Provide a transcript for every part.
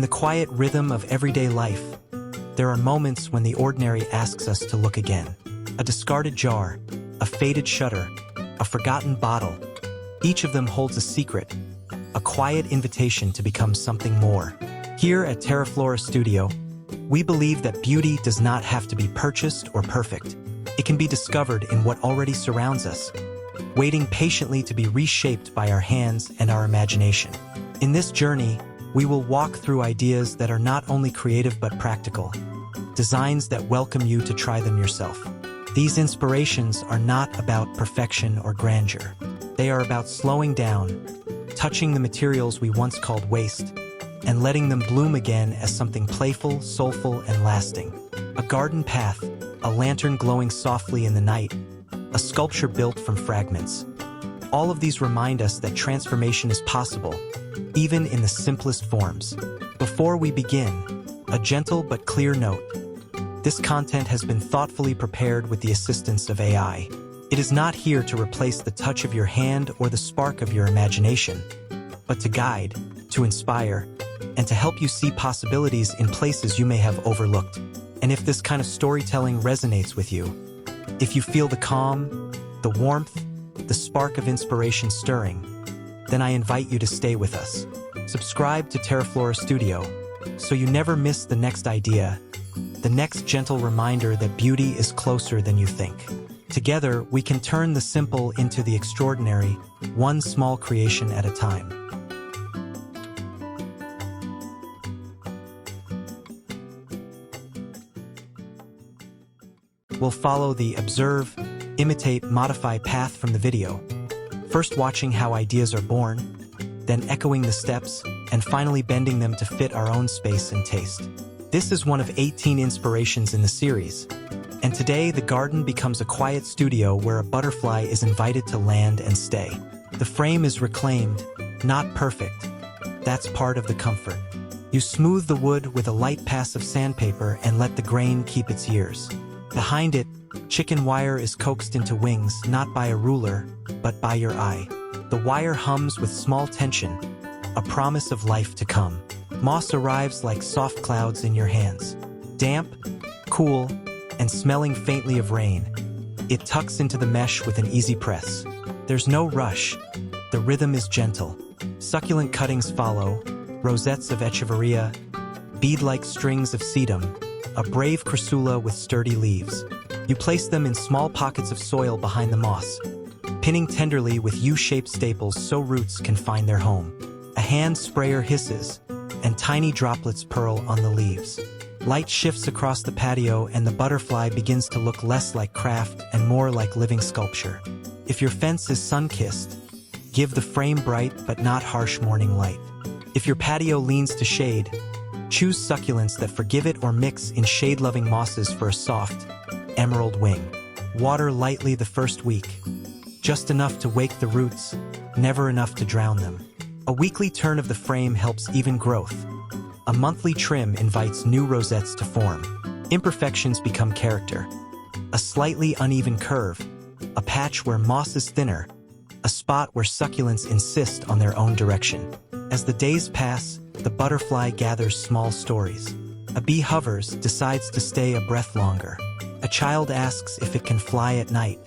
In the quiet rhythm of everyday life, there are moments when the ordinary asks us to look again. A discarded jar, a faded shutter, a forgotten bottle. Each of them holds a secret, a quiet invitation to become something more. Here at TERAFLORA Studio, we believe that beauty does not have to be purchased or perfect. It can be discovered in what already surrounds us, waiting patiently to be reshaped by our hands and our imagination. In this journey, we will walk through ideas that are not only creative but practical, designs that welcome you to try them yourself. These inspirations are not about perfection or grandeur. They are about slowing down, touching the materials we once called waste, and letting them bloom again as something playful, soulful, and lasting. A garden path, a lantern glowing softly in the night, a sculpture built from fragments. All of these remind us that transformation is possible, even in the simplest forms. Before we begin, a gentle but clear note. This content has been thoughtfully prepared with the assistance of AI. It is not here to replace the touch of your hand or the spark of your imagination, but to guide, to inspire, and to help you see possibilities in places you may have overlooked. And if this kind of storytelling resonates with you, if you feel the calm, the warmth, the spark of inspiration stirring, then I invite you to stay with us. Subscribe to TERAFLORA Studio so you never miss the next idea, the next gentle reminder that beauty is closer than you think. Together, we can turn the simple into the extraordinary, one small creation at a time. We'll follow the observe, imitate, modify path from the video, first watching how ideas are born, then echoing the steps, and finally bending them to fit our own space and taste. This is one of 18 inspirations in the series, and today the garden becomes a quiet studio where a butterfly is invited to land and stay. The frame is reclaimed, not perfect. That's part of the comfort. You smooth the wood with a light pass of sandpaper and let the grain keep its years. Behind it, chicken wire is coaxed into wings not by a ruler, but by your eye. The wire hums with small tension, a promise of life to come. Moss arrives like soft clouds in your hands. Damp, cool, and smelling faintly of rain, it tucks into the mesh with an easy press. There's no rush. The rhythm is gentle. Succulent cuttings follow, rosettes of echeveria, bead-like strings of sedum, a brave crassula with sturdy leaves. You place them in small pockets of soil behind the moss, pinning tenderly with U-shaped staples so roots can find their home. A hand sprayer hisses, and tiny droplets purl on the leaves. Light shifts across the patio and the butterfly begins to look less like craft and more like living sculpture. If your fence is sun-kissed, give the frame bright but not harsh morning light. If your patio leans to shade, choose succulents that forgive it or mix in shade-loving mosses for a soft, emerald wing. Water lightly the first week, just enough to wake the roots, never enough to drown them. A weekly turn of the frame helps even growth. A monthly trim invites new rosettes to form. Imperfections become character. A slightly uneven curve, a patch where moss is thinner, a spot where succulents insist on their own direction. As the days pass, the butterfly gathers small stories. A bee hovers, decides to stay a breath longer. A child asks if it can fly at night.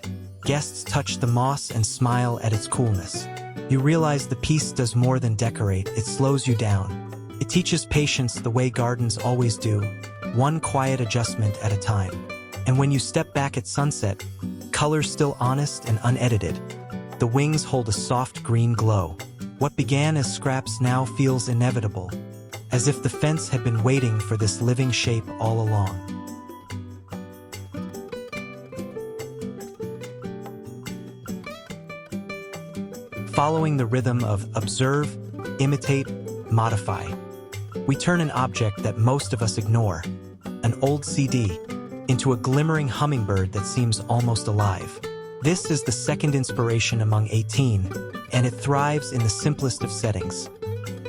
Guests touch the moss and smile at its coolness. You realize the piece does more than decorate, it slows you down. It teaches patience the way gardens always do, one quiet adjustment at a time. And when you step back at sunset, colors still honest and unedited. The wings hold a soft green glow. What began as scraps now feels inevitable, as if the fence had been waiting for this living shape all along. Following the rhythm of observe, imitate, modify, we turn an object that most of us ignore, an old CD, into a glimmering hummingbird that seems almost alive. This is the second inspiration among 18, and it thrives in the simplest of settings.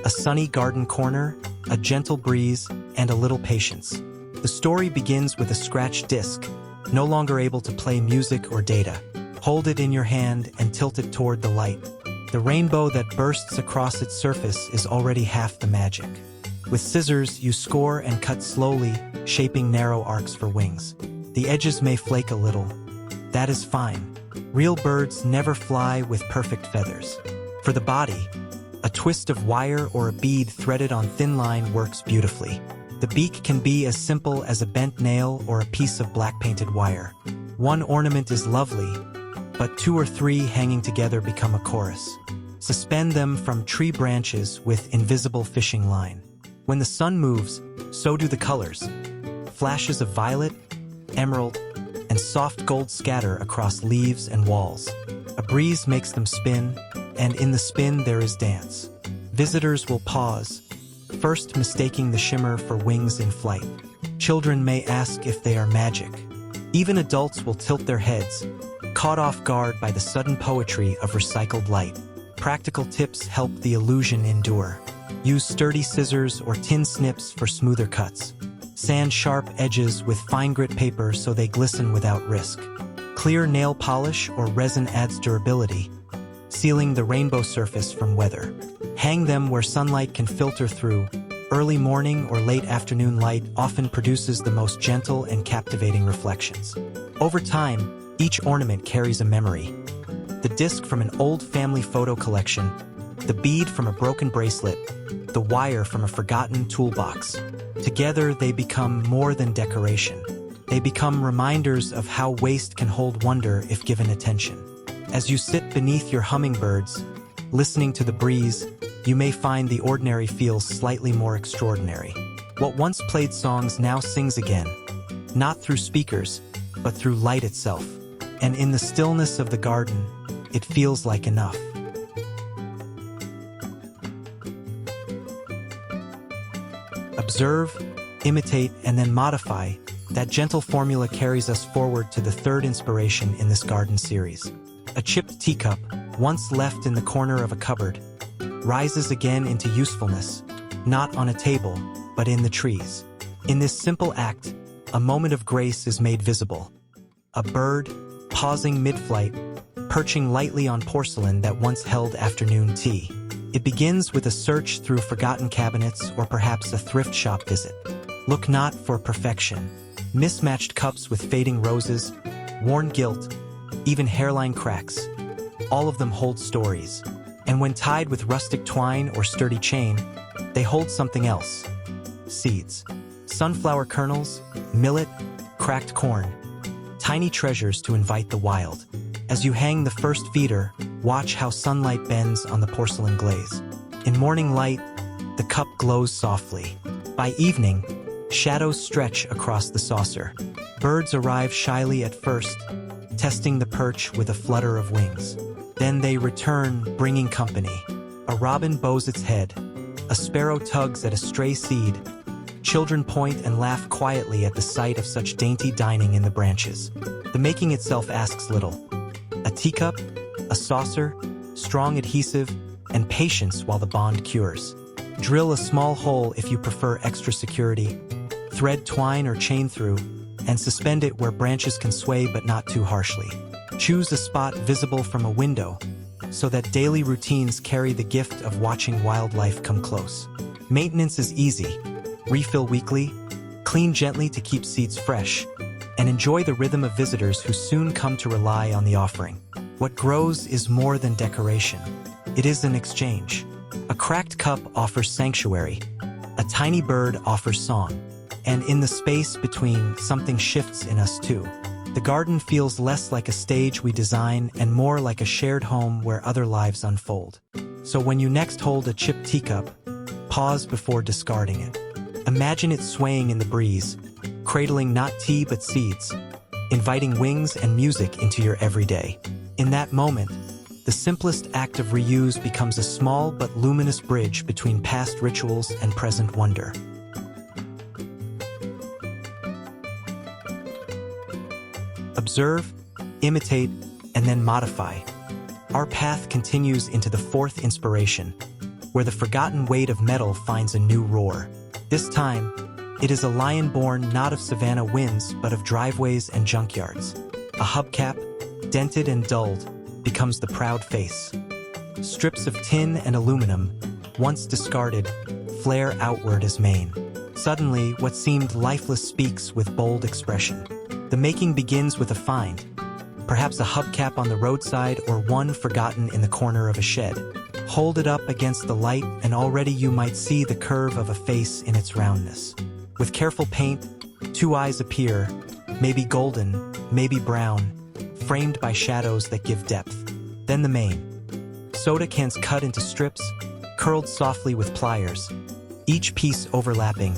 A sunny garden corner, a gentle breeze, and a little patience. The story begins with a scratched disc, no longer able to play music or data. Hold it in your hand and tilt it toward the light. The rainbow that bursts across its surface is already half the magic. With scissors, you score and cut slowly, shaping narrow arcs for wings. The edges may flake a little. That is fine. Real birds never fly with perfect feathers. For the body, a twist of wire or a bead threaded on thin line works beautifully. The beak can be as simple as a bent nail or a piece of black-painted wire. One ornament is lovely, but 2 or 3 hanging together become a chorus. Suspend them from tree branches with invisible fishing line. When the sun moves, so do the colors. Flashes of violet, emerald, and soft gold scatter across leaves and walls. A breeze makes them spin, and in the spin there is dance. Visitors will pause, first mistaking the shimmer for wings in flight. Children may ask if they are magic. Even adults will tilt their heads, caught off guard by the sudden poetry of recycled light. Practical tips help the illusion endure. Use sturdy scissors or tin snips for smoother cuts. Sand sharp edges with fine grit paper so they glisten without risk. Clear nail polish or resin adds durability, sealing the rainbow surface from weather. Hang them where sunlight can filter through. Early morning or late afternoon light often produces the most gentle and captivating reflections. Over time, each ornament carries a memory. The disc from an old family photo collection, the bead from a broken bracelet, the wire from a forgotten toolbox. Together, they become more than decoration. They become reminders of how waste can hold wonder if given attention. As you sit beneath your hummingbirds, listening to the breeze, you may find the ordinary feels slightly more extraordinary. What once played songs now sings again, not through speakers, but through light itself. And in the stillness of the garden, it feels like enough. Observe, imitate, and then modify. That gentle formula carries us forward to the third inspiration in this garden series. A chipped teacup, once left in the corner of a cupboard, rises again into usefulness, not on a table, but in the trees. In this simple act, a moment of grace is made visible. A bird, pausing mid-flight, perching lightly on porcelain that once held afternoon tea. It begins with a search through forgotten cabinets or perhaps a thrift shop visit. Look not for perfection. Mismatched cups with fading roses, worn gilt, even hairline cracks. All of them hold stories. And when tied with rustic twine or sturdy chain, they hold something else. Seeds. Sunflower kernels, millet, cracked corn. Tiny treasures to invite the wild. As you hang the first feeder, watch how sunlight bends on the porcelain glaze. In morning light, the cup glows softly. By evening, shadows stretch across the saucer. Birds arrive shyly at first, testing the perch with a flutter of wings. Then they return, bringing company. A robin bows its head. A sparrow tugs at a stray seed. Children point and laugh quietly at the sight of such dainty dining in the branches. The making itself asks little. A teacup, a saucer, strong adhesive, and patience while the bond cures. Drill a small hole if you prefer extra security. Thread twine or chain through, and suspend it where branches can sway but not too harshly. Choose a spot visible from a window, so that daily routines carry the gift of watching wildlife come close. Maintenance is easy. Refill weekly, clean gently to keep seeds fresh, and enjoy the rhythm of visitors who soon come to rely on the offering. What grows is more than decoration. It is an exchange. A cracked cup offers sanctuary. A tiny bird offers song. And in the space between, something shifts in us too. The garden feels less like a stage we design and more like a shared home where other lives unfold. So when you next hold a chipped teacup, pause before discarding it. Imagine it swaying in the breeze, cradling not tea but seeds, inviting wings and music into your everyday. In that moment, the simplest act of reuse becomes a small but luminous bridge between past rituals and present wonder. Observe, imitate, and then modify. Our path continues into the fourth inspiration, where the forgotten weight of metal finds a new roar. This time, it is a lion born not of savanna winds but of driveways and junkyards. A hubcap, dented and dulled, becomes the proud face. Strips of tin and aluminum, once discarded, flare outward as mane. Suddenly, what seemed lifeless speaks with bold expression. The making begins with a find, perhaps a hubcap on the roadside or one forgotten in the corner of a shed. Hold it up against the light and already you might see the curve of a face in its roundness. With careful paint, two eyes appear, maybe golden, maybe brown, framed by shadows that give depth. Then the mane. Soda cans cut into strips, curled softly with pliers, each piece overlapping,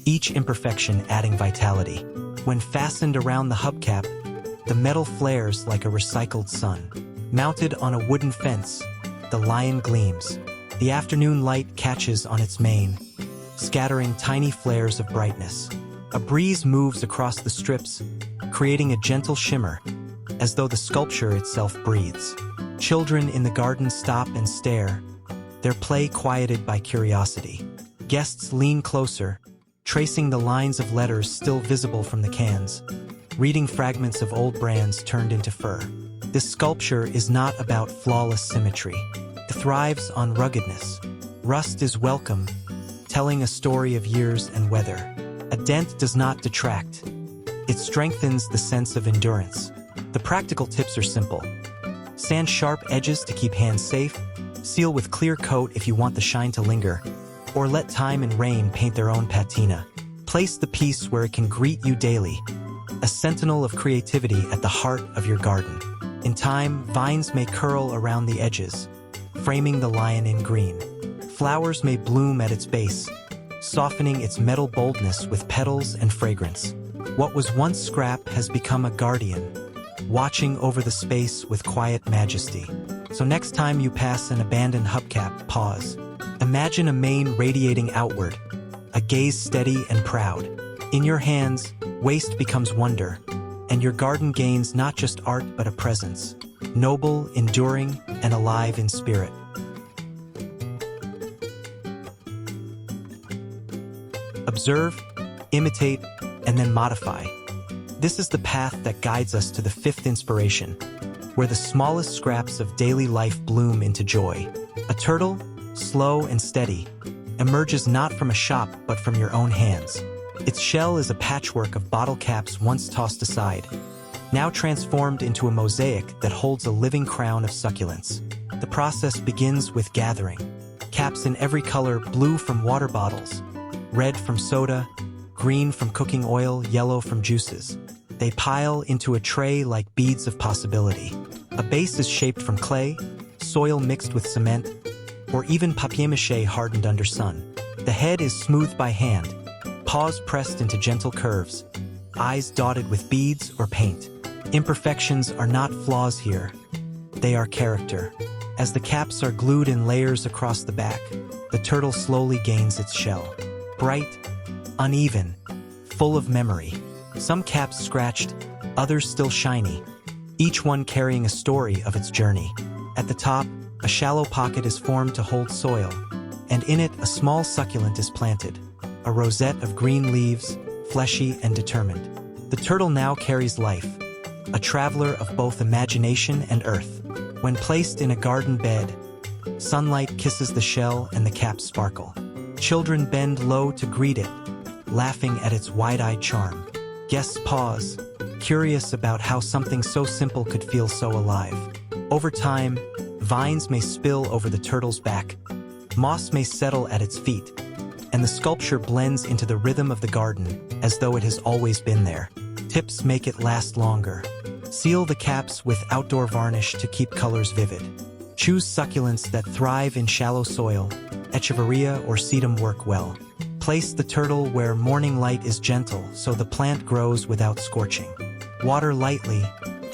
each imperfection adding vitality. When fastened around the hubcap, the metal flares like a recycled sun. Mounted on a wooden fence, the lion gleams. The afternoon light catches on its mane, scattering tiny flares of brightness. A breeze moves across the strips, creating a gentle shimmer, as though the sculpture itself breathes. Children in the garden stop and stare, their play quieted by curiosity. Guests lean closer, tracing the lines of letters still visible from the cans, reading fragments of old brands turned into fur. This sculpture is not about flawless symmetry. It thrives on ruggedness. Rust is welcome, telling a story of years and weather. A dent does not detract. It strengthens the sense of endurance. The practical tips are simple. Sand sharp edges to keep hands safe, seal with clear coat if you want the shine to linger, or let time and rain paint their own patina. Place the piece where it can greet you daily, a sentinel of creativity at the heart of your garden. In time, vines may curl around the edges, framing the lion in green. Flowers may bloom at its base, softening its metal boldness with petals and fragrance. What was once scrap has become a guardian, watching over the space with quiet majesty. So next time you pass an abandoned hubcap, pause. Imagine a mane radiating outward, a gaze steady and proud. In your hands, waste becomes wonder, and your garden gains not just art but a presence, noble, enduring, and alive in spirit. Observe, imitate, and then modify. This is the path that guides us to the fifth inspiration, where the smallest scraps of daily life bloom into joy. A turtle, slow and steady, emerges not from a shop but from your own hands. Its shell is a patchwork of bottle caps once tossed aside, now transformed into a mosaic that holds a living crown of succulence. The process begins with gathering. Caps in every color: blue from water bottles, red from soda, green from cooking oil, yellow from juices. They pile into a tray like beads of possibility. A base is shaped from clay, soil mixed with cement, or even papier-mâché hardened under sun. The head is smoothed by hand, paws pressed into gentle curves, eyes dotted with beads or paint. Imperfections are not flaws here. They are character. As the caps are glued in layers across the back, the turtle slowly gains its shell. Bright, uneven, full of memory. Some caps scratched, others still shiny, each one carrying a story of its journey. At the top, a shallow pocket is formed to hold soil, and in it a small succulent is planted, a rosette of green leaves, fleshy and determined. The turtle now carries life, a traveler of both imagination and earth. When placed in a garden bed, sunlight kisses the shell and the caps sparkle. Children bend low to greet it, laughing at its wide-eyed charm. Guests pause, curious about how something so simple could feel so alive. Over time, vines may spill over the turtle's back, moss may settle at its feet, and the sculpture blends into the rhythm of the garden as though it has always been there. Tips make it last longer. Seal the caps with outdoor varnish to keep colors vivid. Choose succulents that thrive in shallow soil. Echeveria or sedum work well. Place the turtle where morning light is gentle so the plant grows without scorching. Water lightly,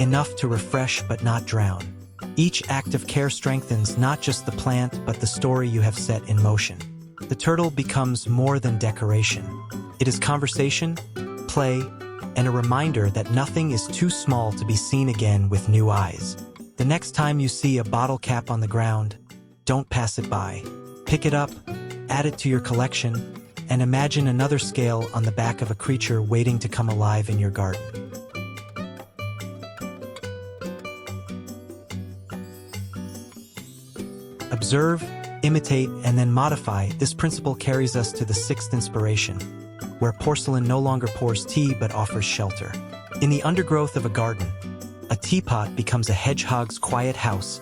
enough to refresh but not drown. Each act of care strengthens not just the plant but the story you have set in motion. The turtle becomes more than decoration. It is conversation, play, and a reminder that nothing is too small to be seen again with new eyes. The next time you see a bottle cap on the ground, don't pass it by. Pick it up, add it to your collection, and imagine another scale on the back of a creature waiting to come alive in your garden. Observe, imitate, and then modify, this principle carries us to the sixth inspiration, where porcelain no longer pours tea but offers shelter. In the undergrowth of a garden, a teapot becomes a hedgehog's quiet house,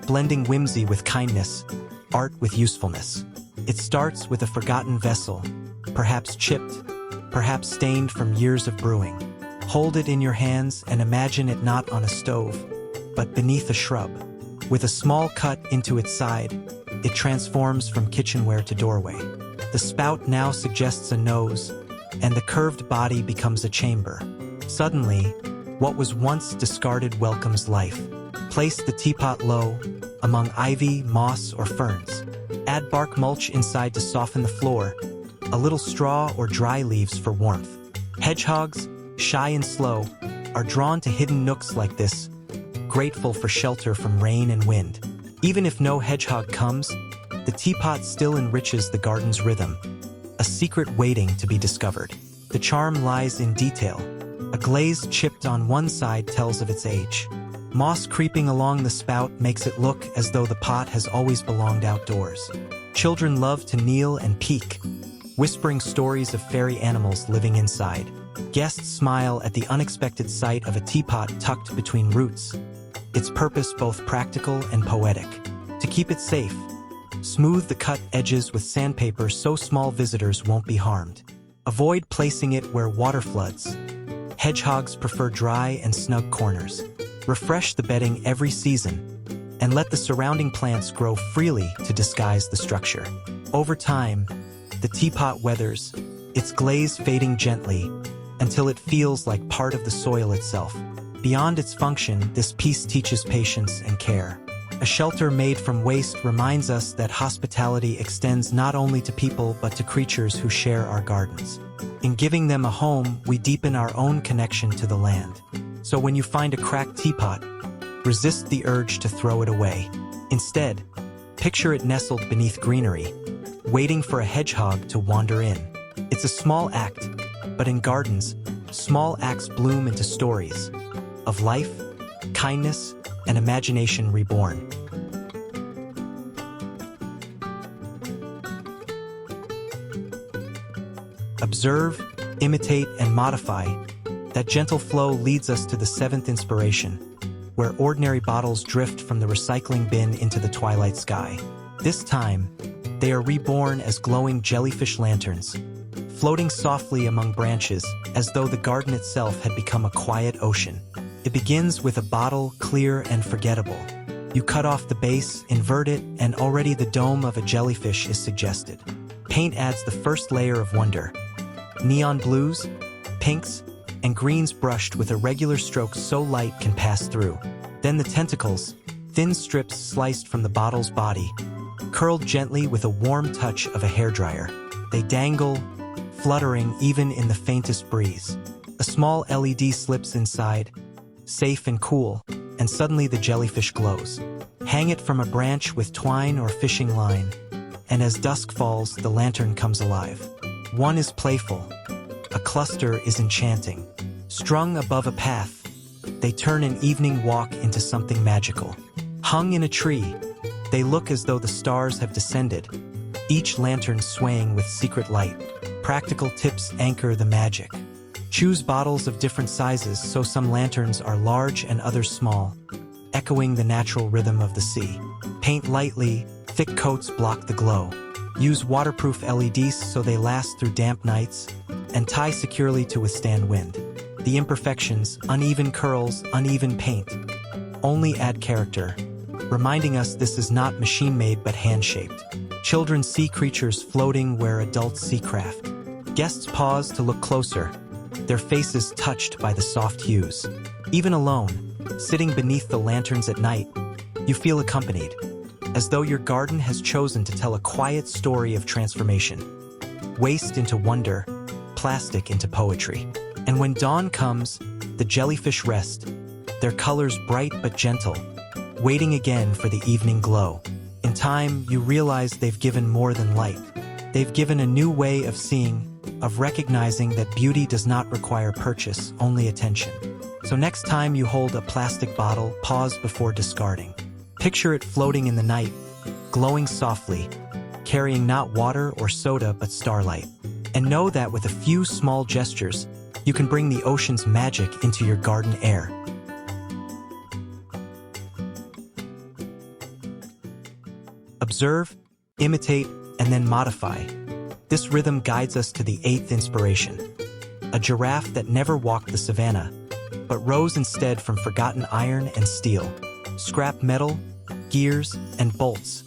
blending whimsy with kindness, art with usefulness. It starts with a forgotten vessel, perhaps chipped, perhaps stained from years of brewing. Hold it in your hands and imagine it not on a stove, but beneath a shrub. With a small cut into its side, it transforms from kitchenware to doorway. The spout now suggests a nose, and the curved body becomes a chamber. Suddenly, what was once discarded welcomes life. Place the teapot low, among ivy, moss, or ferns. Add bark mulch inside to soften the floor, a little straw or dry leaves for warmth. Hedgehogs, shy and slow, are drawn to hidden nooks like this, grateful for shelter from rain and wind. Even if no hedgehog comes, the teapot still enriches the garden's rhythm, a secret waiting to be discovered. The charm lies in detail. A glaze chipped on one side tells of its age. Moss creeping along the spout makes it look as though the pot has always belonged outdoors. Children love to kneel and peek, whispering stories of fairy animals living inside. Guests smile at the unexpected sight of a teapot tucked between roots, its purpose both practical and poetic. To keep it safe, smooth the cut edges with sandpaper so small visitors won't be harmed. Avoid placing it where water floods. Hedgehogs prefer dry and snug corners. Refresh the bedding every season, and let the surrounding plants grow freely to disguise the structure. Over time, the teapot weathers, its glaze fading gently, until it feels like part of the soil itself. Beyond its function, this piece teaches patience and care. A shelter made from waste reminds us that hospitality extends not only to people but to creatures who share our gardens. In giving them a home, we deepen our own connection to the land. So when you find a cracked teapot, resist the urge to throw it away. Instead, picture it nestled beneath greenery, waiting for a hedgehog to wander in. It's a small act, but in gardens, small acts bloom into stories of life, kindness, and imagination reborn. Observe, imitate, and modify. That gentle flow leads us to the seventh inspiration, where ordinary bottles drift from the recycling bin into the twilight sky. This time, they are reborn as glowing jellyfish lanterns, floating softly among branches as though the garden itself had become a quiet ocean. It begins with a bottle, clear and forgettable. You cut off the base, invert it, and already the dome of a jellyfish is suggested. Paint adds the first layer of wonder. Neon blues, pinks, and greens brushed with irregular strokes so light can pass through. Then the tentacles, thin strips sliced from the bottle's body, curled gently with a warm touch of a hairdryer. They dangle, fluttering even in the faintest breeze. A small LED slips inside, safe and cool, and suddenly the jellyfish glows. Hang it from a branch with twine or fishing line, and as dusk falls, the lantern comes alive. One is playful, a cluster is enchanting. Strung above a path, they turn an evening walk into something magical. Hung in a tree, they look as though the stars have descended, each lantern swaying with secret light. Practical tips anchor the magic. Choose bottles of different sizes so some lanterns are large and others small, echoing the natural rhythm of the sea. Paint lightly, thick coats block the glow. Use waterproof LEDs so they last through damp nights, and tie securely to withstand wind. The imperfections, uneven curls, uneven paint, only add character, reminding us this is not machine-made but hand-shaped. Children see creatures floating where adults see craft. Guests pause to look closer, their faces touched by the soft hues. Even alone, sitting beneath the lanterns at night, you feel accompanied, as though your garden has chosen to tell a quiet story of transformation. Waste into wonder, plastic into poetry. And when dawn comes, the jellyfish rest, their colors bright but gentle, waiting again for the evening glow. In time, you realize they've given more than light. They've given a new way of seeing, of recognizing that beauty does not require purchase, only attention. So next time you hold a plastic bottle, pause before discarding. Picture it floating in the night, glowing softly, carrying not water or soda but starlight. And know that with a few small gestures, you can bring the ocean's magic into your garden air. Observe, imitate, and then modify. This rhythm guides us to the eighth inspiration. A giraffe that never walked the savannah, but rose instead from forgotten iron and steel, scrap metal, gears, and bolts,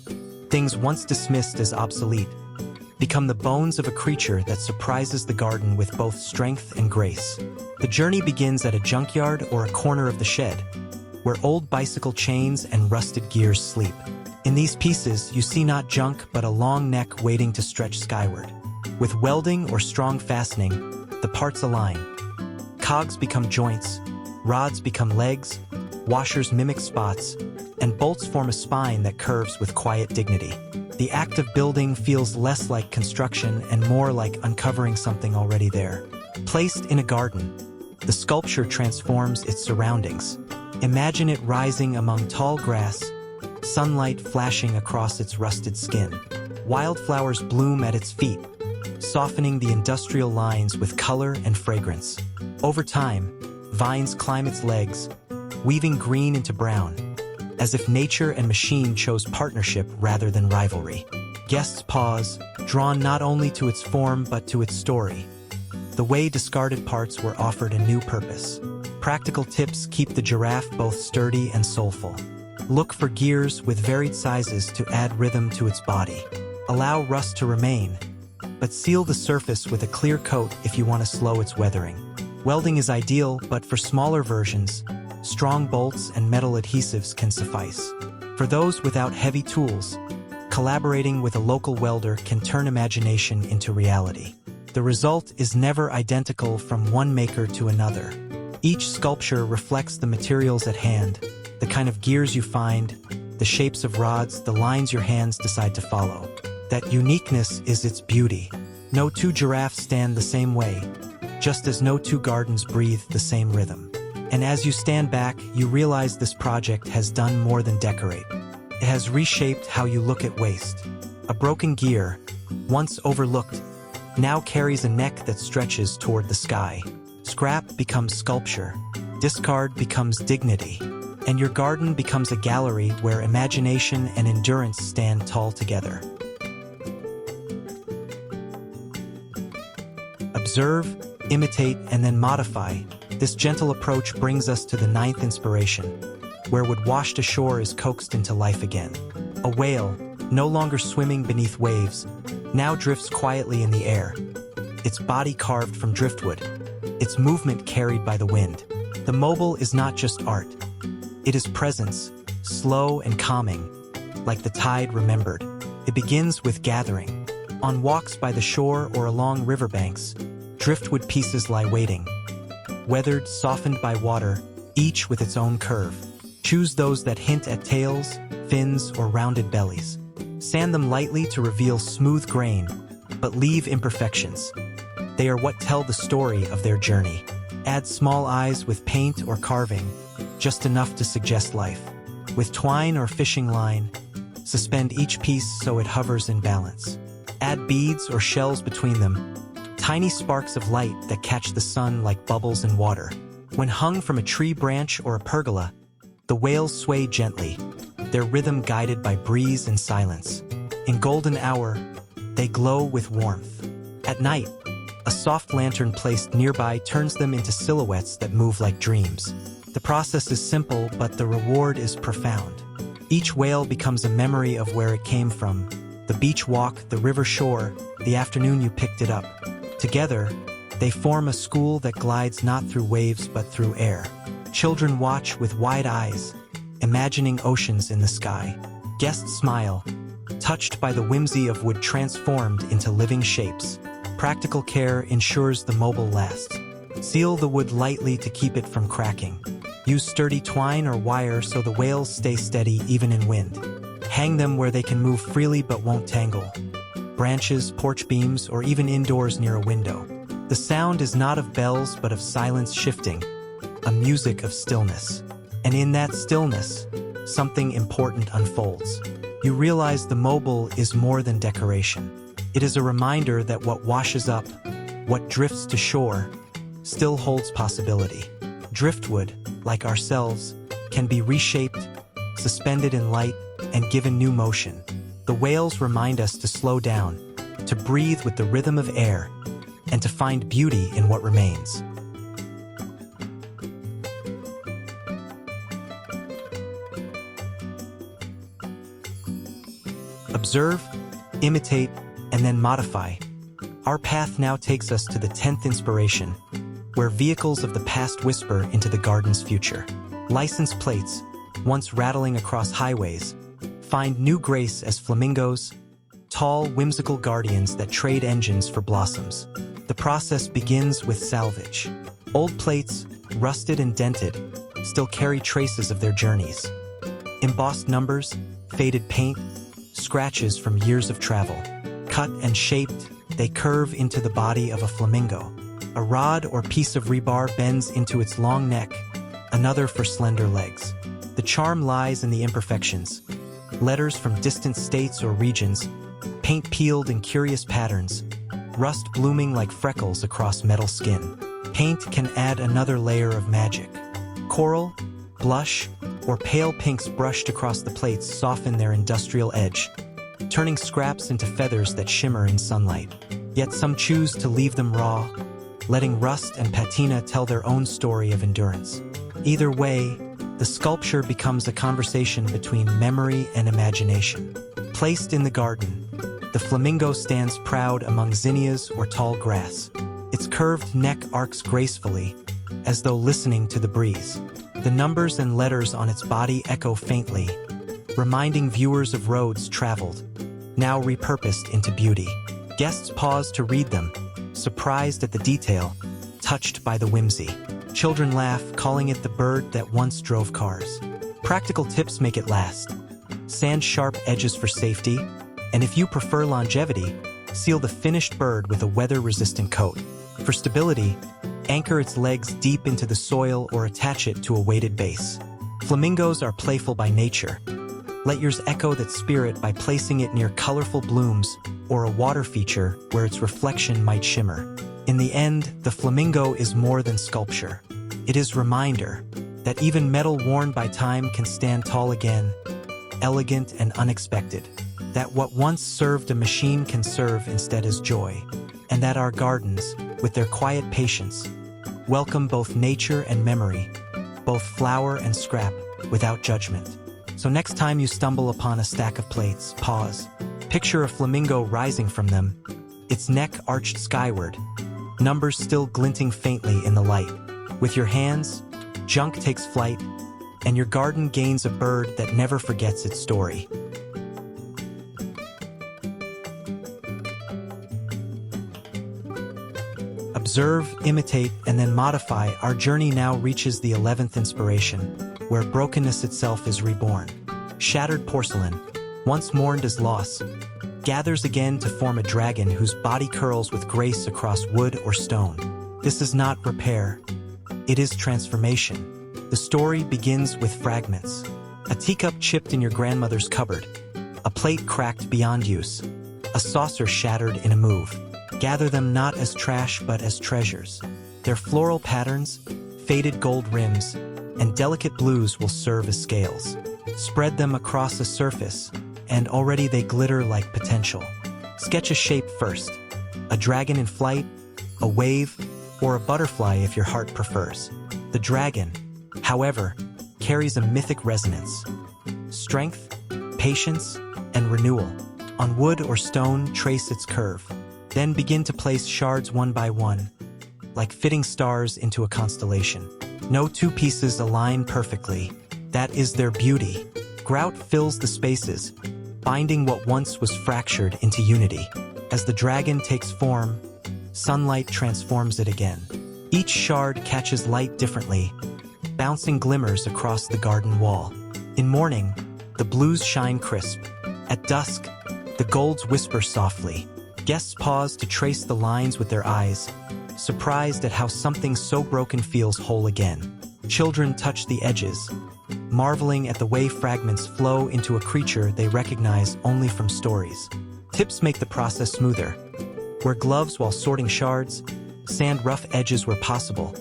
things once dismissed as obsolete, become the bones of a creature that surprises the garden with both strength and grace. The journey begins at a junkyard or a corner of the shed, where old bicycle chains and rusted gears sleep. In these pieces, you see not junk but a long neck waiting to stretch skyward. With welding or strong fastening, the parts align. Cogs become joints, rods become legs, washers mimic spots, and bolts form a spine that curves with quiet dignity. The act of building feels less like construction and more like uncovering something already there. Placed in a garden, the sculpture transforms its surroundings. Imagine it rising among tall grass, sunlight flashing across its rusted skin. Wildflowers bloom at its feet, softening the industrial lines with color and fragrance. Over time, vines climb its legs, weaving green into brown, as if nature and machine chose partnership rather than rivalry. Guests pause, drawn not only to its form but to its story. The way discarded parts were offered a new purpose. Practical tips keep the giraffe both sturdy and soulful. Look for gears with varied sizes to add rhythm to its body. Allow rust to remain, but seal the surface with a clear coat if you want to slow its weathering. Welding is ideal, but for smaller versions, strong bolts and metal adhesives can suffice. For those without heavy tools, collaborating with a local welder can turn imagination into reality. The result is never identical from one maker to another. Each sculpture reflects the materials at hand, the kind of gears you find, the shapes of rods, the lines your hands decide to follow. That uniqueness is its beauty. No two giraffes stand the same way, just as no two gardens breathe the same rhythm. And as you stand back, you realize this project has done more than decorate. It has reshaped how you look at waste. A broken gear, once overlooked, now carries a neck that stretches toward the sky. Scrap becomes sculpture, discard becomes dignity, and your garden becomes a gallery where imagination and endurance stand tall together. Observe, imitate, and then modify. This gentle approach brings us to the ninth inspiration, where what washed ashore is coaxed into life again. A whale, no longer swimming beneath waves, now drifts quietly in the air, its body carved from driftwood, its movement carried by the wind. The mobile is not just art. It is presence, slow and calming, like the tide remembered. It begins with gathering. On walks by the shore or along riverbanks, driftwood pieces lie waiting, weathered, softened by water, each with its own curve. Choose those that hint at tails, fins, or rounded bellies. Sand them lightly to reveal smooth grain, but leave imperfections. They are what tell the story of their journey. Add small eyes with paint or carving, just enough to suggest life. With twine or fishing line, suspend each piece so it hovers in balance. Add beads or shells between them, tiny sparks of light that catch the sun like bubbles in water. When hung from a tree branch or a pergola, the whales sway gently, their rhythm guided by breeze and silence. In golden hour, they glow with warmth. At night, a soft lantern placed nearby turns them into silhouettes that move like dreams. The process is simple, but the reward is profound. Each whale becomes a memory of where it came from, the beach walk, the river shore, the afternoon you picked it up. Together, they form a school that glides not through waves but through air. Children watch with wide eyes, imagining oceans in the sky. Guests smile, touched by the whimsy of wood transformed into living shapes. Practical care ensures the mobile lasts. Seal the wood lightly to keep it from cracking. Use sturdy twine or wire so the whales stay steady even in wind. Hang them where they can move freely but won't tangle. Branches, porch beams, or even indoors near a window. The sound is not of bells but of silence shifting, a music of stillness. And in that stillness, something important unfolds. you realize the mobile is more than decoration. It is a reminder that what washes up, what drifts to shore, still holds possibility. Driftwood, like ourselves, can be reshaped, suspended in light, and given new motion. The whales remind us to slow down, to breathe with the rhythm of air, and to find beauty in what remains. Observe, imitate, and then modify. Our path now takes us to the 10th inspiration, where vehicles of the past whisper into the garden's future. License plates, once rattling across highways, find new grace as flamingos, tall, whimsical guardians that trade engines for blossoms. The process begins with salvage. Old plates, rusted and dented, still carry traces of their journeys. Embossed numbers, faded paint, scratches from years of travel. Cut and shaped, they curve into the body of a flamingo. A rod or piece of rebar bends into its long neck, another for slender legs. The charm lies in the imperfections. Letters from distant states or regions, paint peeled in curious patterns, rust blooming like freckles across metal skin. Paint can add another layer of magic. Coral, blush, or pale pinks brushed across the plates soften their industrial edge, turning scraps into feathers that shimmer in sunlight. Yet some choose to leave them raw, letting rust and patina tell their own story of endurance. Either way, the sculpture becomes a conversation between memory and imagination. Placed in the garden, the flamingo stands proud among zinnias or tall grass. Its curved neck arcs gracefully, as though listening to the breeze. The numbers and letters on its body echo faintly, reminding viewers of roads traveled, now repurposed into beauty. Guests pause to read them, surprised at the detail, touched by the whimsy. Children laugh, calling it the bird that once drove cars. Practical tips make it last. Sand sharp edges for safety, and if you prefer longevity, seal the finished bird with a weather-resistant coat. For stability, anchor its legs deep into the soil or attach it to a weighted base. Flamingos are playful by nature. Let yours echo that spirit by placing it near colorful blooms or a water feature where its reflection might shimmer. In the end, the flamingo is more than sculpture. It is reminder that even metal worn by time can stand tall again, elegant and unexpected. That what once served a machine can serve instead as joy. And that our gardens, with their quiet patience, welcome both nature and memory, both flower and scrap, without judgment. So next time you stumble upon a stack of plates, pause. Picture a flamingo rising from them, its neck arched skyward, numbers still glinting faintly in the light. With your hands, junk takes flight, and your garden gains a bird that never forgets its story. Observe, imitate, and then modify. Our journey now reaches the 11th inspiration, where brokenness itself is reborn. Shattered porcelain, once mourned as loss, gathers again to form a dragon whose body curls with grace across wood or stone. This is not repair, it is transformation. The story begins with fragments. A teacup chipped in your grandmother's cupboard, a plate cracked beyond use, a saucer shattered in a move. Gather them not as trash but as treasures. Their floral patterns, faded gold rims, and delicate blues will serve as scales. Spread them across a surface, and already they glitter like potential. Sketch a shape first. A dragon in flight, a wave, or a butterfly if your heart prefers. The dragon, however, carries a mythic resonance. Strength, patience, and renewal. On wood or stone, trace its curve. Then begin to place shards one by one, like fitting stars into a constellation. No two pieces align perfectly. That is their beauty. Grout fills the spaces, binding what once was fractured into unity. As the dragon takes form, sunlight transforms it again. Each shard catches light differently, bouncing glimmers across the garden wall. In morning, the blues shine crisp. At dusk, the golds whisper softly. Guests pause to trace the lines with their eyes, surprised at how something so broken feels whole again. Children touch the edges, marveling at the way fragments flow into a creature they recognize only from stories. Tips make the process smoother. Wear gloves while sorting shards, sand rough edges where possible,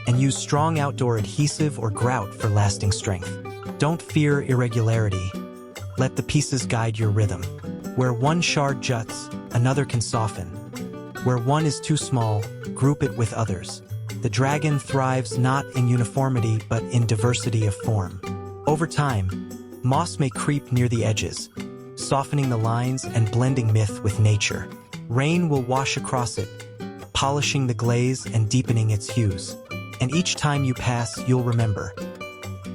and use strong outdoor adhesive or grout for lasting strength. Don't fear irregularity. Let the pieces guide your rhythm. Where one shard juts, another can soften. Where one is too small, group it with others. The dragon thrives not in uniformity but in diversity of form. Over time, moss may creep near the edges, softening the lines and blending myth with nature. Rain will wash across it, polishing the glaze and deepening its hues. And each time you pass, you'll remember.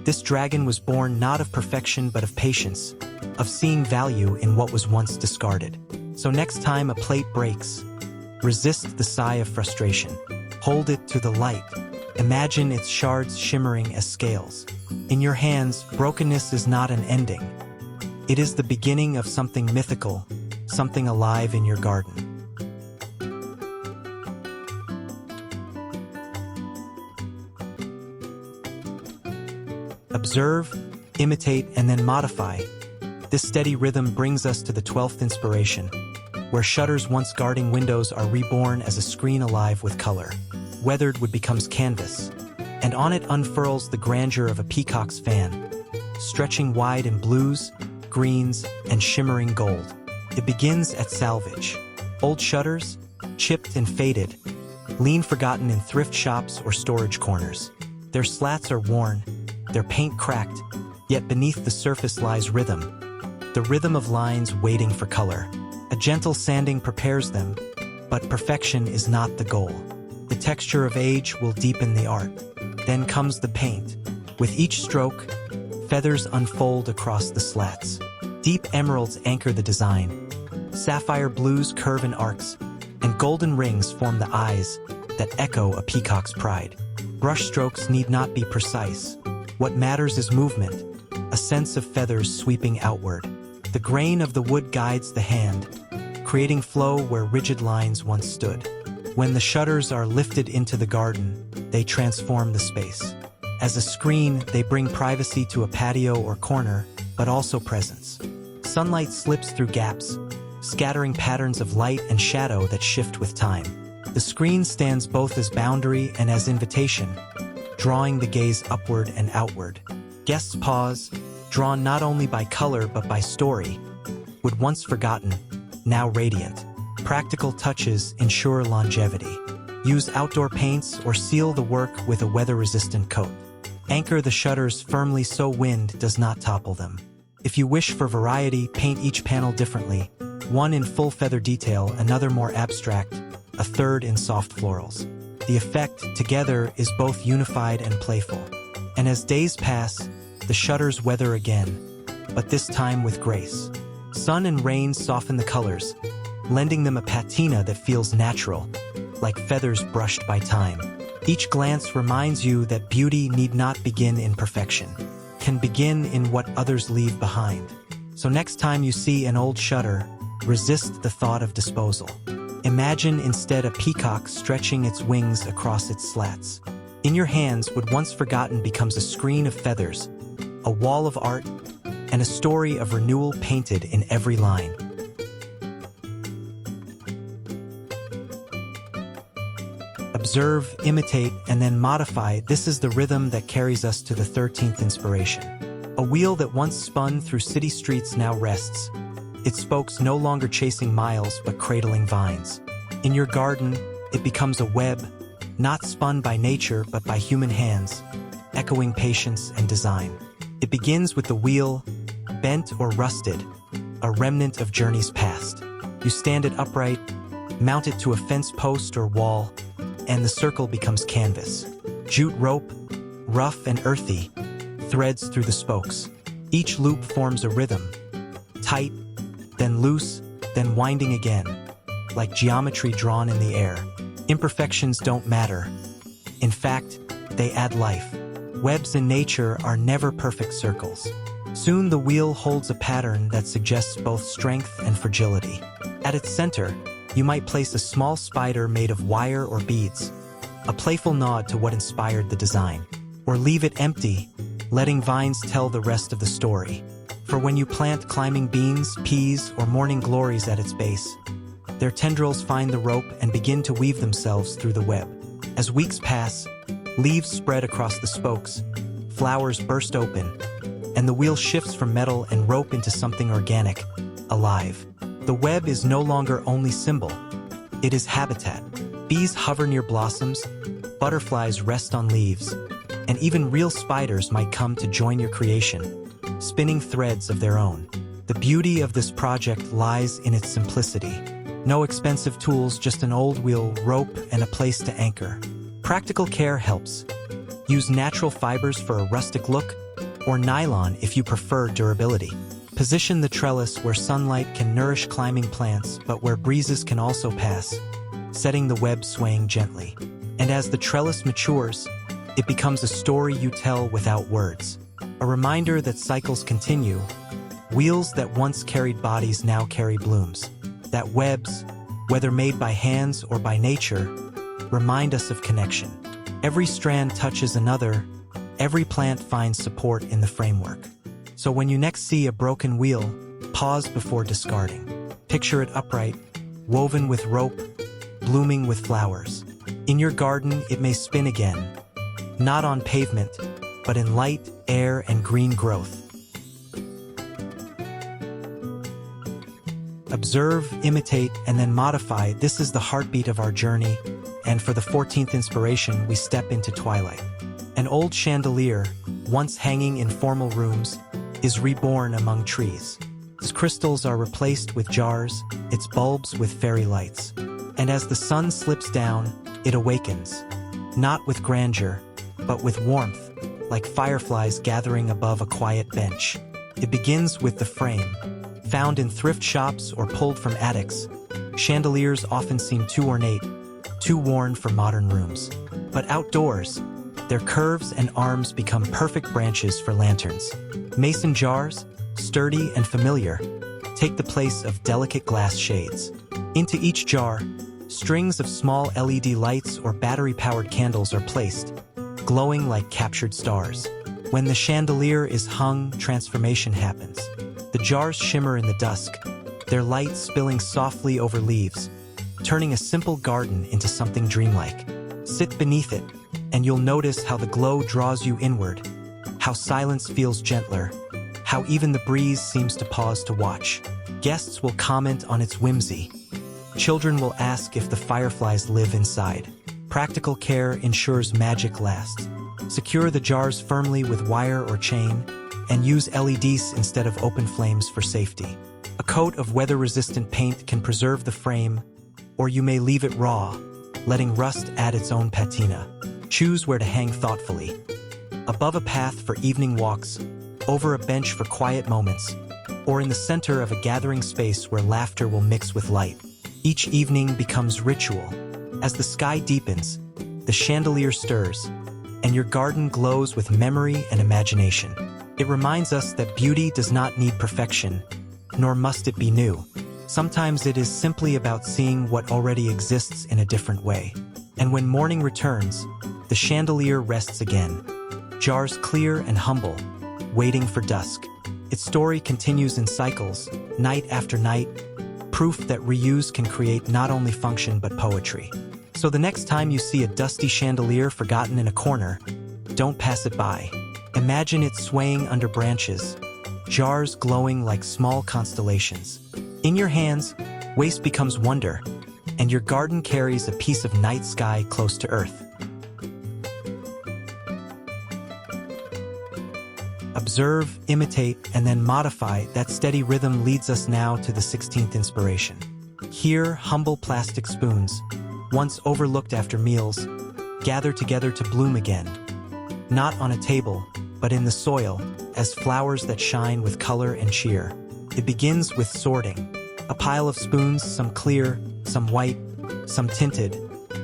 This dragon was born not of perfection but of patience, of seeing value in what was once discarded. So next time a plate breaks, resist the sigh of frustration. Hold it to the light. Imagine its shards shimmering as scales. In your hands, brokenness is not an ending. It is the beginning of something mythical, something alive in your garden. Observe, imitate, and then modify. This steady rhythm brings us to the 12th inspiration, where shutters once guarding windows are reborn as a screen alive with color. Weathered wood becomes canvas, and on it unfurls the grandeur of a peacock's fan, stretching wide in blues, greens, and shimmering gold. It begins at salvage. Old shutters, chipped and faded, lean forgotten in thrift shops or storage corners. Their slats are worn, their paint cracked, yet beneath the surface lies rhythm, the rhythm of lines waiting for color. A gentle sanding prepares them, but perfection is not the goal. The texture of age will deepen the art. Then comes the paint. With each stroke, feathers unfold across the slats. Deep emeralds anchor the design. Sapphire blues curve in arcs, and golden rings form the eyes that echo a peacock's pride. Brush strokes need not be precise. What matters is movement, a sense of feathers sweeping outward. The grain of the wood guides the hand, creating flow where rigid lines once stood. When the shutters are lifted into the garden, they transform the space. As a screen, they bring privacy to a patio or corner, but also presence. Sunlight slips through gaps, scattering patterns of light and shadow that shift with time. The screen stands both as boundary and as invitation, drawing the gaze upward and outward. Guests pause, drawn not only by color but by story. Wood once forgotten, now radiant. Practical touches ensure longevity. Use outdoor paints or seal the work with a weather-resistant coat. Anchor the shutters firmly so wind does not topple them. If you wish for variety, paint each panel differently. One in full feather detail, another more abstract, a third in soft florals. The effect, together, is both unified and playful. And as days pass, the shutters weather again, but this time with grace. Sun and rain soften the colors, lending them a patina that feels natural, like feathers brushed by time. Each glance reminds you that beauty need not begin in perfection, can begin in what others leave behind. So next time you see an old shutter, resist the thought of disposal. Imagine instead a peacock stretching its wings across its slats. In your hands, what once forgotten becomes a screen of feathers, a wall of art, and a story of renewal painted in every line. Observe, imitate, and then modify. This is the rhythm that carries us to the 13th inspiration. A wheel that once spun through city streets now rests, its spokes no longer chasing miles but cradling vines. In your garden, it becomes a web, not spun by nature but by human hands, echoing patience and design. It begins with the wheel, bent or rusted, a remnant of journeys past. You stand it upright, mount it to a fence post or wall, and the circle becomes canvas. Jute rope, rough and earthy, threads through the spokes. Each loop forms a rhythm, tight, then loose, then winding again, like geometry drawn in the air. Imperfections don't matter. In fact, they add life. Webs in nature are never perfect circles. Soon the wheel holds a pattern that suggests both strength and fragility. At its center, you might place a small spider made of wire or beads, a playful nod to what inspired the design. Or leave it empty, letting vines tell the rest of the story. For when you plant climbing beans, peas, or morning glories at its base, their tendrils find the rope and begin to weave themselves through the web. As weeks pass, leaves spread across the spokes, flowers burst open, and the wheel shifts from metal and rope into something organic, alive. The web is no longer only symbol, it is habitat. Bees hover near blossoms, butterflies rest on leaves, and even real spiders might come to join your creation, spinning threads of their own. The beauty of this project lies in its simplicity. No expensive tools, just an old wheel, rope, and a place to anchor. Practical care helps. Use natural fibers for a rustic look, or nylon if you prefer durability. Position the trellis where sunlight can nourish climbing plants, but where breezes can also pass, setting the web swaying gently. And as the trellis matures, it becomes a story you tell without words. A reminder that cycles continue. Wheels that once carried bodies now carry blooms. That webs, whether made by hands or by nature, remind us of connection. Every strand touches another, every plant finds support in the framework. So when you next see a broken wheel, pause before discarding. Picture it upright, woven with rope, blooming with flowers. In your garden, it may spin again, not on pavement, but in light, air, and green growth. Observe, imitate, and then modify. This is the heartbeat of our journey, and for the 14th inspiration, we step into twilight. An old chandelier, once hanging in formal rooms, is reborn among trees. Its crystals are replaced with jars, its bulbs with fairy lights. And as the sun slips down, it awakens, not with grandeur, but with warmth, like fireflies gathering above a quiet bench. It begins with the frame. Found in thrift shops or pulled from attics, chandeliers often seem too ornate, too worn for modern rooms. But outdoors, their curves and arms become perfect branches for lanterns. Mason jars, sturdy and familiar, take the place of delicate glass shades. Into each jar, strings of small LED lights or battery-powered candles are placed, glowing like captured stars. When the chandelier is hung, transformation happens. The jars shimmer in the dusk, their light spilling softly over leaves, turning a simple garden into something dreamlike. Sit beneath it, and you'll notice how the glow draws you inward, how silence feels gentler, how even the breeze seems to pause to watch. Guests will comment on its whimsy. Children will ask if the fireflies live inside. Practical care ensures magic lasts. Secure the jars firmly with wire or chain, and use LEDs instead of open flames for safety. A coat of weather-resistant paint can preserve the frame, or you may leave it raw, letting rust add its own patina. Choose where to hang thoughtfully. Above a path for evening walks, over a bench for quiet moments, or in the center of a gathering space where laughter will mix with light. Each evening becomes ritual. As the sky deepens, the chandelier stirs, and your garden glows with memory and imagination. It reminds us that beauty does not need perfection, nor must it be new. Sometimes it is simply about seeing what already exists in a different way. And when morning returns, the chandelier rests again, jars clear and humble, waiting for dusk. Its story continues in cycles, night after night, proof that reuse can create not only function but poetry. So the next time you see a dusty chandelier forgotten in a corner, don't pass it by. Imagine it swaying under branches, jars glowing like small constellations. In your hands, waste becomes wonder, and your garden carries a piece of night sky close to earth. Observe, imitate, and then modify. That steady rhythm leads us now to the 16th inspiration. Here, humble plastic spoons, once overlooked after meals, gather together to bloom again. Not on a table, but in the soil, as flowers that shine with color and cheer. It begins with sorting. A pile of spoons, some clear, some white, some tinted,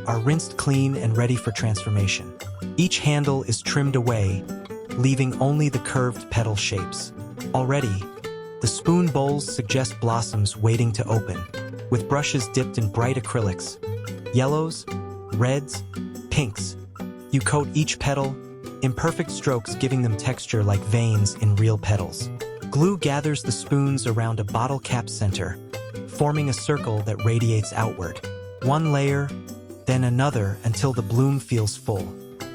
are rinsed clean and ready for transformation. Each handle is trimmed away, leaving only the curved petal shapes. Already, the spoon bowls suggest blossoms waiting to open, with brushes dipped in bright acrylics, yellows, reds, pinks. You coat each petal, imperfect strokes giving them texture like veins in real petals. Glue gathers the spoons around a bottle cap center, forming a circle that radiates outward. One layer, then another until the bloom feels full.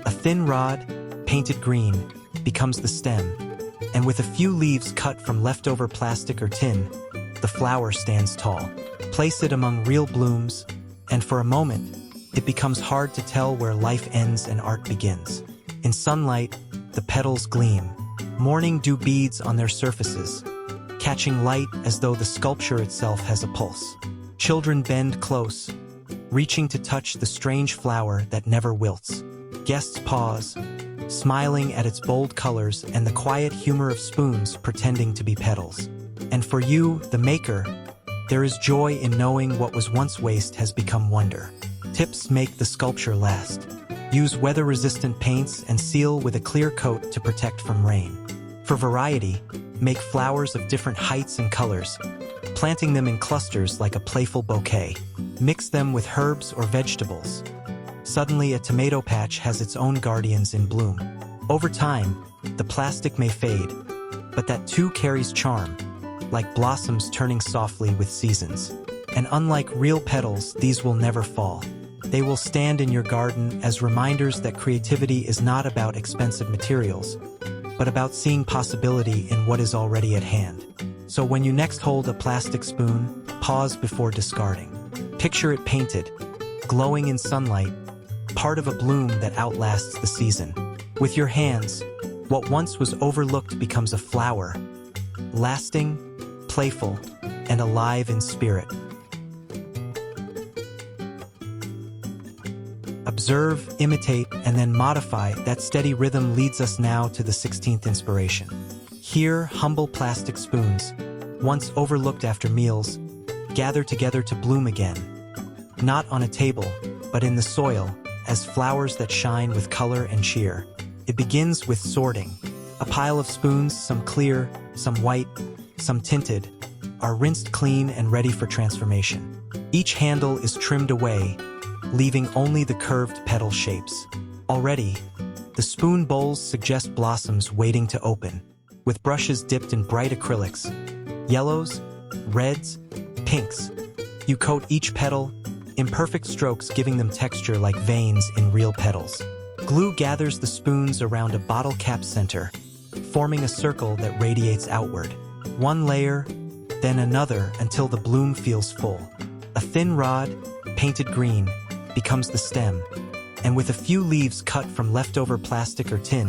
A thin rod, painted green, becomes the stem, and with a few leaves cut from leftover plastic or tin, the flower stands tall. Place it among real blooms, and for a moment, it becomes hard to tell where life ends and art begins. In sunlight, the petals gleam, morning dew beads on their surfaces, catching light as though the sculpture itself has a pulse. Children bend close, reaching to touch the strange flower that never wilts. Guests pause, smiling at its bold colors and the quiet humor of spoons pretending to be petals. And for you, the maker, there is joy in knowing what was once waste has become wonder. Tips make the sculpture last. Use weather-resistant paints and seal with a clear coat to protect from rain. For variety, make flowers of different heights and colors, planting them in clusters like a playful bouquet. Mix them with herbs or vegetables. Suddenly, a tomato patch has its own guardians in bloom. Over time, the plastic may fade, but that too carries charm, like blossoms turning softly with seasons. And unlike real petals, these will never fall. They will stand in your garden as reminders that creativity is not about expensive materials, but about seeing possibility in what is already at hand. So when you next hold a plastic spoon, pause before discarding. Picture it painted, glowing in sunlight, part of a bloom that outlasts the season. With your hands, what once was overlooked becomes a flower, lasting, playful, and alive in spirit. Observe, imitate, and then modify. That steady rhythm leads us now to the 16th inspiration. Here, humble plastic spoons, once overlooked after meals, gather together to bloom again. Not on a table, but in the soil, as flowers that shine with color and cheer. It begins with sorting. A pile of spoons, some clear, some white, some tinted, are rinsed clean and ready for transformation. Each handle is trimmed away, leaving only the curved petal shapes. Already, the spoon bowls suggest blossoms waiting to open, with brushes dipped in bright acrylics, yellows, reds, pinks. You coat each petal, imperfect strokes giving them texture like veins in real petals. Glue gathers the spoons around a bottle cap center, forming a circle that radiates outward. One layer, then another until the bloom feels full. A thin rod, painted green, becomes the stem, and with a few leaves cut from leftover plastic or tin,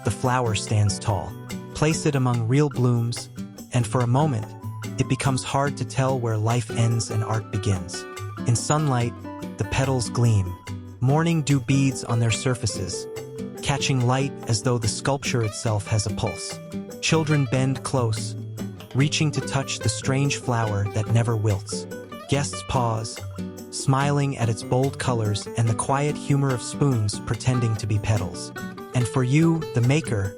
the flower stands tall. Place it among real blooms, and for a moment, it becomes hard to tell where life ends and art begins. In sunlight, the petals gleam, morning dew beads on their surfaces, catching light as though the sculpture itself has a pulse. Children bend close, reaching to touch the strange flower that never wilts. Guests pause, smiling at its bold colors and the quiet humor of spoons pretending to be petals. And for you, the maker,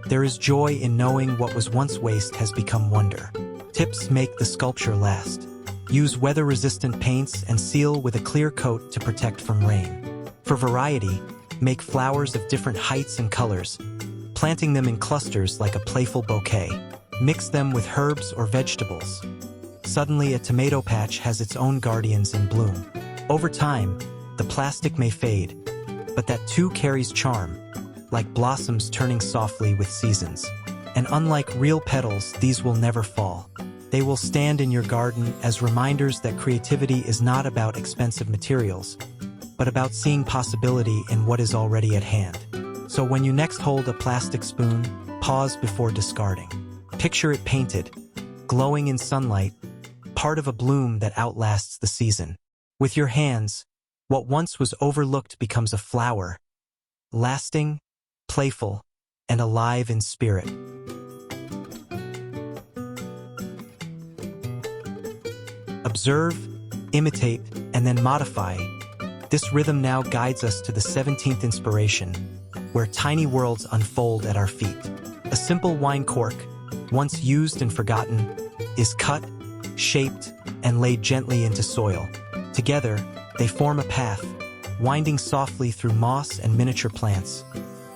there is joy in knowing what was once waste has become wonder. Tips make the sculpture last. Use weather-resistant paints and seal with a clear coat to protect from rain. For variety, make flowers of different heights and colors, planting them in clusters like a playful bouquet. Mix them with herbs or vegetables. Suddenly, a tomato patch has its own guardians in bloom. Over time, the plastic may fade, but that too carries charm, like blossoms turning softly with seasons. And unlike real petals, these will never fall. They will stand in your garden as reminders that creativity is not about expensive materials, but about seeing possibility in what is already at hand. So when you next hold a plastic spoon, pause before discarding. Picture it painted, glowing in sunlight, part of a bloom that outlasts the season. With your hands, what once was overlooked becomes a flower, lasting, playful, and alive in spirit. Observe, imitate, and then modify. This rhythm now guides us to the 17th inspiration, where tiny worlds unfold at our feet. A simple wine cork, once used and forgotten, is cut, shaped, and laid gently into soil. Together, they form a path, winding softly through moss and miniature plants,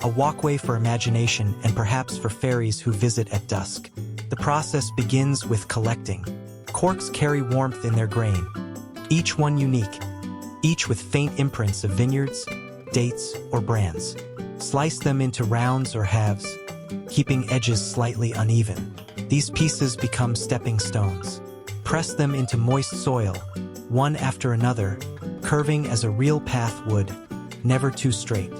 a walkway for imagination and perhaps for fairies who visit at dusk. The process begins with collecting. Corks carry warmth in their grain, each one unique, each with faint imprints of vineyards, dates, or brands. Slice them into rounds or halves, keeping edges slightly uneven. These pieces become stepping stones. Press them into moist soil, one after another, curving as a real path would, never too straight.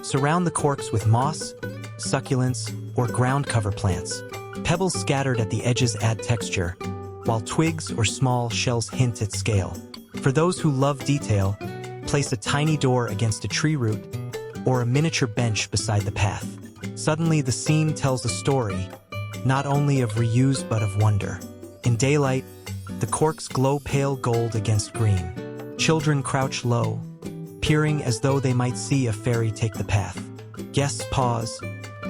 Surround the corks with moss, succulents, or ground cover plants. Pebbles scattered at the edges add texture, while twigs or small shells hint at scale. For those who love detail, place a tiny door against a tree root or a miniature bench beside the path. Suddenly the scene tells a story, not only of reuse but of wonder. In daylight, the corks glow pale gold against green. Children crouch low, peering as though they might see a fairy take the path. Guests pause,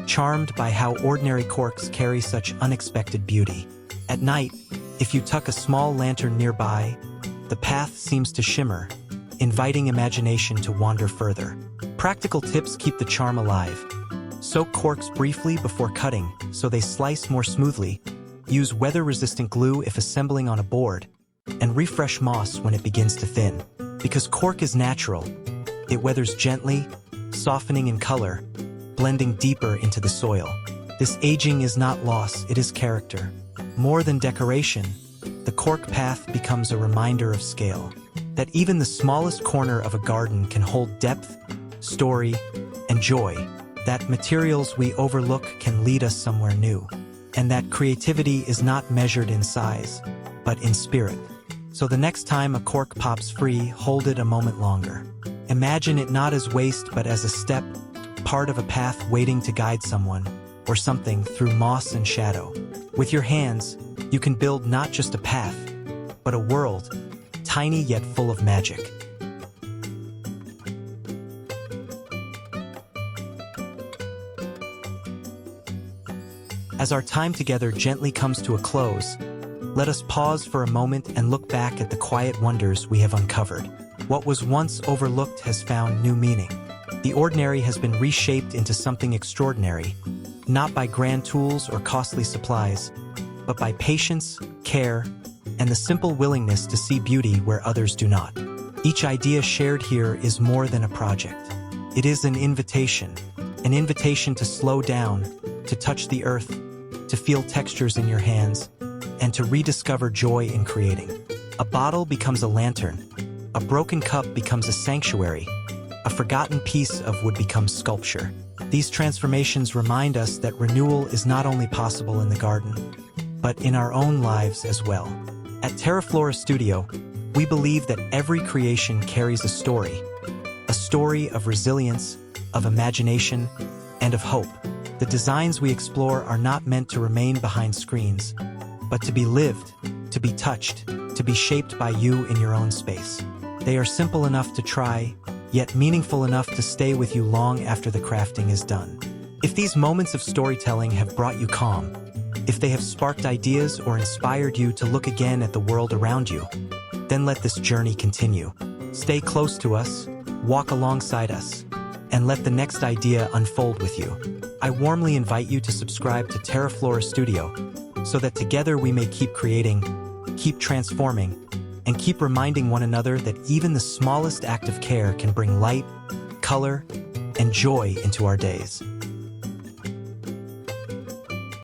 charmed by how ordinary corks carry such unexpected beauty. At night, if you tuck a small lantern nearby, the path seems to shimmer, inviting imagination to wander further. Practical tips keep the charm alive. Soak corks briefly before cutting so they slice more smoothly. Use weather-resistant glue if assembling on a board, and refresh moss when it begins to thin. Because cork is natural, it weathers gently, softening in color, blending deeper into the soil. This aging is not loss, it is character. More than decoration, the cork path becomes a reminder of scale. That even the smallest corner of a garden can hold depth, story, and joy. That materials we overlook can lead us somewhere new. And that creativity is not measured in size, but in spirit. So the next time a cork pops free, hold it a moment longer. Imagine it not as waste but as a step, part of a path waiting to guide someone, or something through moss and shadow. With your hands, you can build not just a path, but a world, tiny yet full of magic. As our time together gently comes to a close, let us pause for a moment and look back at the quiet wonders we have uncovered. What was once overlooked has found new meaning. The ordinary has been reshaped into something extraordinary, not by grand tools or costly supplies, but by patience, care, and the simple willingness to see beauty where others do not. Each idea shared here is more than a project. It is an invitation to slow down, to touch the earth, to feel textures in your hands, and to rediscover joy in creating. A bottle becomes a lantern, a broken cup becomes a sanctuary, a forgotten piece of wood becomes sculpture. These transformations remind us that renewal is not only possible in the garden, but in our own lives as well. At TERAFLORA Studio, we believe that every creation carries a story of resilience, of imagination, and of hope. The designs we explore are not meant to remain behind screens, but to be lived, to be touched, to be shaped by you in your own space. They are simple enough to try, yet meaningful enough to stay with you long after the crafting is done. If these moments of storytelling have brought you calm, if they have sparked ideas or inspired you to look again at the world around you, then let this journey continue. Stay close to us, walk alongside us, and let the next idea unfold with you. I warmly invite you to subscribe to TERAFLORA Studio so that together we may keep creating, keep transforming, and keep reminding one another that even the smallest act of care can bring light, color, and joy into our days.